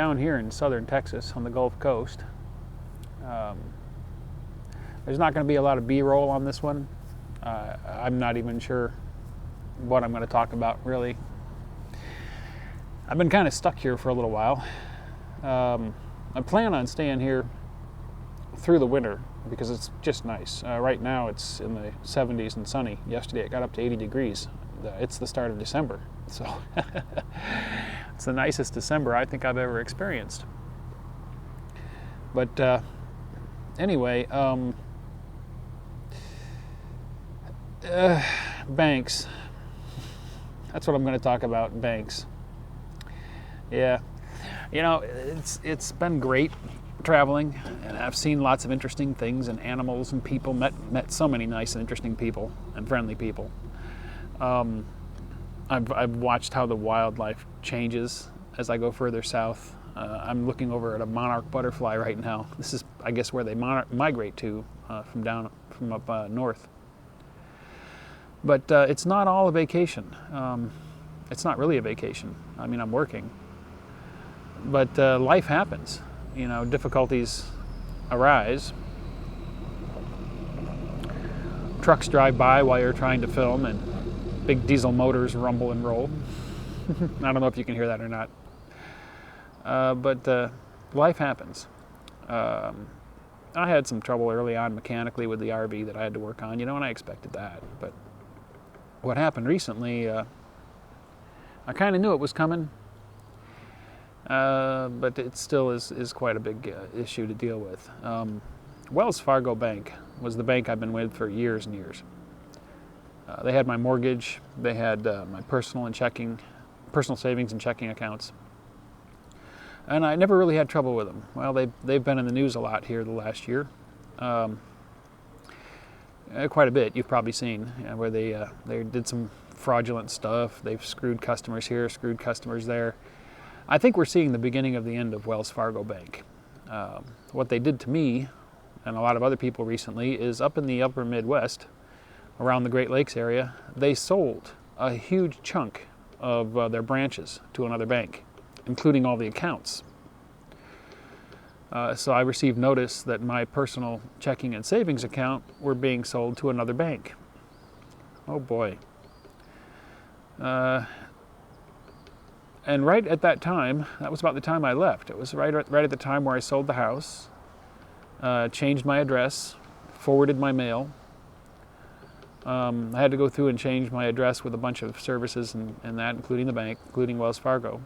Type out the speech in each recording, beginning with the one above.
down here in southern Texas on the Gulf Coast. There's not going to be a lot of B-roll on this one. I'm not even sure what I'm going to talk about, really. I've been kind of stuck here for a little while. I plan on staying here through the winter because it's just nice. Right now it's in the 70s and sunny. Yesterday it got up to 80 degrees. It's the start of December, so it's the nicest December I think I've ever experienced. But anyway, banks. That's what I'm going to talk about, banks. Yeah, you know, it's been great traveling, and I've seen lots of interesting things and animals and people. Met so many nice and interesting people and friendly people. I've watched how the wildlife changes as I go further south. I'm looking over at a monarch butterfly right now. This is, I guess, where they migrate to from up north. But it's not all a vacation. It's not really a vacation. I mean, I'm working. But life happens. You know, difficulties arise. Trucks drive by while you're trying to film, and big diesel motors rumble and roll. I don't know if you can hear that or not. But life happens. I had some trouble early on mechanically with the RV that I had to work on, you know, and I expected that. But what happened recently, I kind of knew it was coming, but it still is quite a big issue to deal with. Wells Fargo Bank was the bank I've been with for years and years. They had my mortgage, they had my personal savings and checking accounts. And I never really had trouble with them. Well, they've been in the news a lot here the last year. Quite a bit, you've probably seen, where they did some fraudulent stuff. They've screwed customers here, screwed customers there. I think we're seeing the beginning of the end of Wells Fargo Bank. What they did to me and a lot of other people recently is up in the upper Midwest, around the Great Lakes area, they sold a huge chunk of their branches to another bank, including all the accounts. So I received notice that my personal checking and savings account were being sold to another bank. Oh boy. And right at that time, that was about the time I left. It was right at the time where I sold the house, changed my address, forwarded my mail. I had to go through and change my address with a bunch of services and that, including the bank, including Wells Fargo.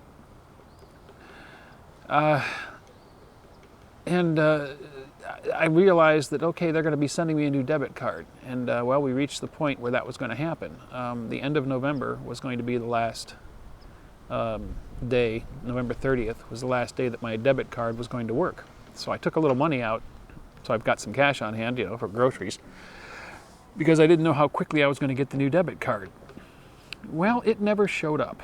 And I realized that, okay, they're going to be sending me a new debit card. And, well, we reached the point where that was going to happen. The end of November was going to be the last day. November 30th was the last day that my debit card was going to work. So I took a little money out, so I've got some cash on hand, you know, for groceries, because I didn't know how quickly I was going to get the new debit card. Well, it never showed up.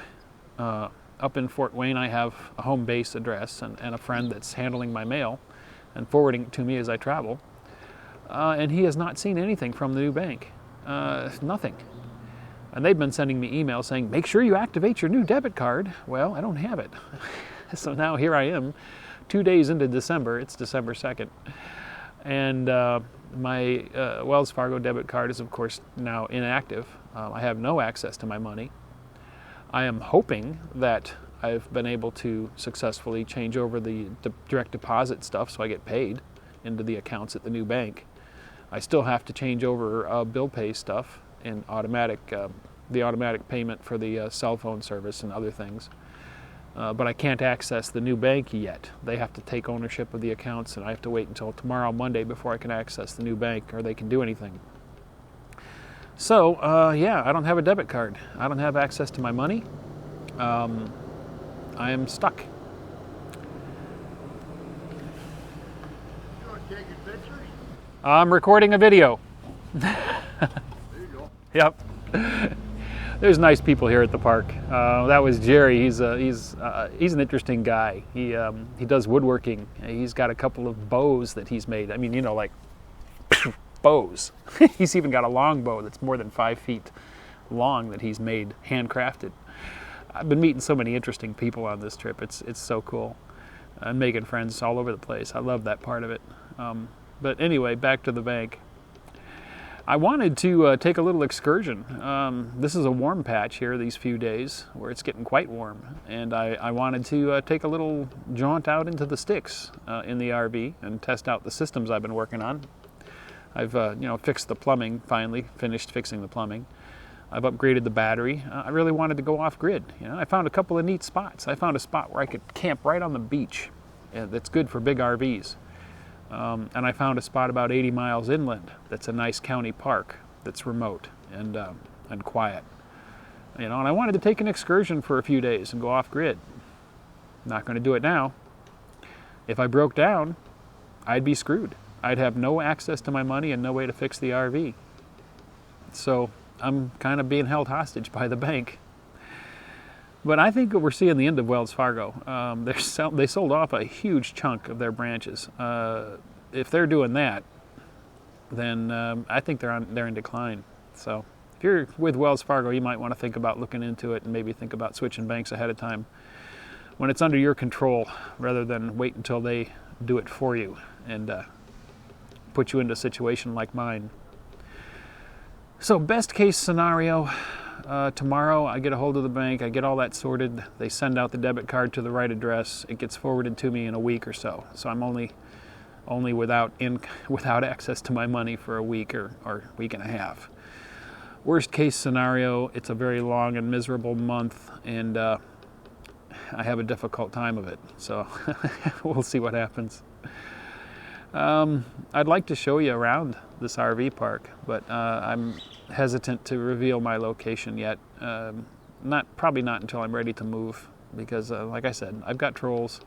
Up in Fort Wayne, I have a home base address and a friend that's handling my mail and forwarding it to me as I travel. And he has not seen anything from the new bank. Nothing. And they've been sending me emails saying, make sure you activate your new debit card. Well, I don't have it. So now here I am, 2 days into December. It's December 2nd. And my Wells Fargo debit card is, of course, now inactive. I have no access to my money. I am hoping that I've been able to successfully change over the direct deposit stuff so I get paid into the accounts at the new bank. I still have to change over bill pay stuff and the automatic payment for the cell phone service and other things. But I can't access the new bank yet. They have to take ownership of the accounts, and I have to wait until tomorrow, Monday, before I can access the new bank or they can do anything. So, yeah, I don't have a debit card. I don't have access to my money. I am stuck. You want to take your pictures? I'm recording a video. There you go. Yep. There's nice people here at the park. That was Jerry. He's an interesting guy. He does woodworking. He's got a couple of bows that he's made. I mean, you know, like bows. He's even got a long bow that's more than 5 feet long that he's made, handcrafted. I've been meeting so many interesting people on this trip. It's so cool. I'm making friends all over the place. I love that part of it. But anyway, back to the bank. I wanted to take a little excursion. This is a warm patch here these few days where it's getting quite warm. And I wanted to take a little jaunt out into the sticks in the RV and test out the systems I've been working on. I've fixed the plumbing, finally finished fixing the plumbing. I've upgraded the battery. I really wanted to go off-grid. I found a couple of neat spots. I found a spot where I could camp right on the beach. That's good for big RVs. And I found a spot about 80 miles inland that's a nice county park that's remote and quiet. And I wanted to take an excursion for a few days and go off-grid. Not going to do it now. If I broke down, I'd be screwed. I'd have no access to my money and no way to fix the RV. So I'm kind of being held hostage by the bank. But I think we're seeing the end of Wells Fargo. They sold off a huge chunk of their branches. If they're doing that, then I think they're in decline. So if you're with Wells Fargo, you might want to think about looking into it and maybe think about switching banks ahead of time when it's under your control, rather than wait until they do it for you and put you into a situation like mine. So best case scenario, tomorrow I get a hold of the bank, I get all that sorted, they send out the debit card to the right address, it gets forwarded to me in a week or so. So I'm only without access to my money for a week or week and a half. Worst case scenario, it's a very long and miserable month, and I have a difficult time of it. So we'll see what happens. I'd like to show you around this RV park, but I'm hesitant to reveal my location yet. Probably not until I'm ready to move, because like I said, I've got trolls,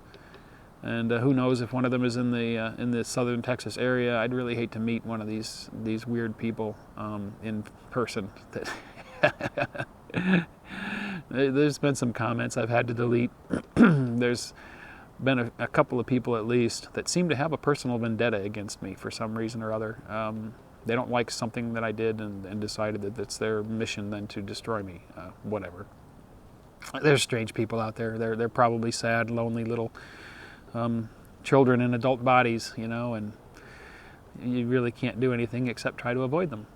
and who knows if one of them is in the southern Texas area. I'd really hate to meet one of these weird people in person. There's been some comments I've had to delete. There's been a couple of people at least that seem to have a personal vendetta against me for some reason or other. They don't like something that I did and decided that it's their mission then to destroy me. Whatever. There's strange people out there. They're probably sad, lonely little children in adult bodies, and you really can't do anything except try to avoid them.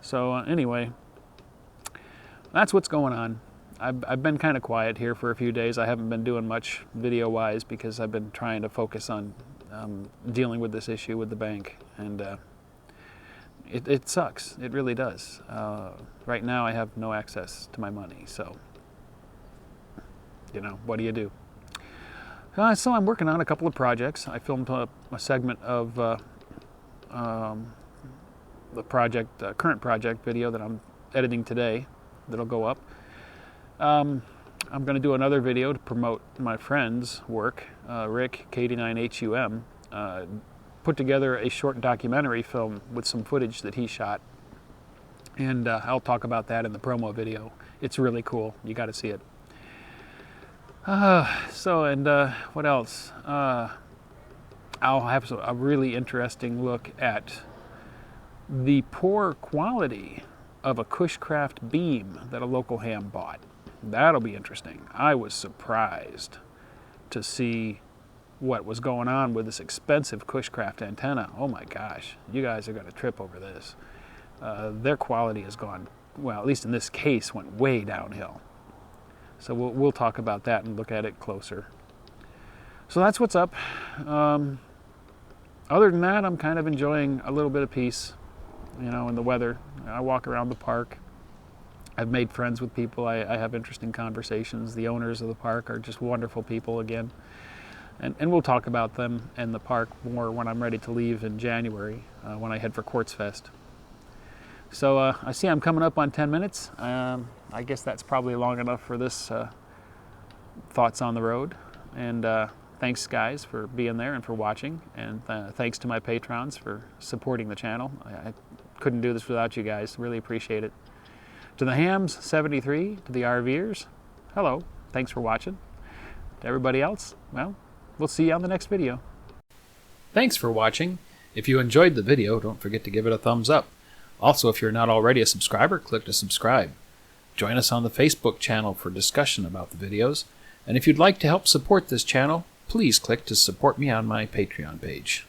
So anyway, that's what's going on. I've been kind of quiet here for a few days. I haven't been doing much video-wise because I've been trying to focus on dealing with this issue with the bank, and it sucks. It really does. Right now I have no access to my money, so what do you do? So I'm working on a couple of projects. I filmed a segment of the current project video that I'm editing today that'll go up. I'm going to do another video to promote my friend's work, Rick, K89HUM, put together a short documentary film with some footage that he shot, and I'll talk about that in the promo video. It's really cool. You got to see it. What else? I'll have a really interesting look at the poor quality of a Cushcraft beam that a local ham bought. That'll be interesting. I was surprised to see what was going on with this expensive Cushcraft antenna. Oh my gosh, you guys are going to trip over this. Their quality has gone, well, at least in this case, went way downhill. So we'll talk about that and look at it closer. So that's what's up. Other than that, I'm kind of enjoying a little bit of peace, in the weather. I walk around the park. I've made friends with people. I have interesting conversations. The owners of the park are just wonderful people again. And we'll talk about them and the park more when I'm ready to leave in January, when I head for Quartz Fest. So I see I'm coming up on 10 minutes. I guess that's probably long enough for this Thoughts on the Road. And thanks, guys, for being there and for watching. And thanks to my patrons for supporting the channel. I couldn't do this without you guys. Really appreciate it. To the Hams 73, to the RVers, hello. Thanks for watching. To everybody else, well, we'll see you on the next video. Thanks for watching. If you enjoyed the video, don't forget to give it a thumbs up. Also, if you're not already a subscriber, click to subscribe. Join us on the Facebook channel for discussion about the videos, And if you'd like to help support this channel, please click to support me on my Patreon page.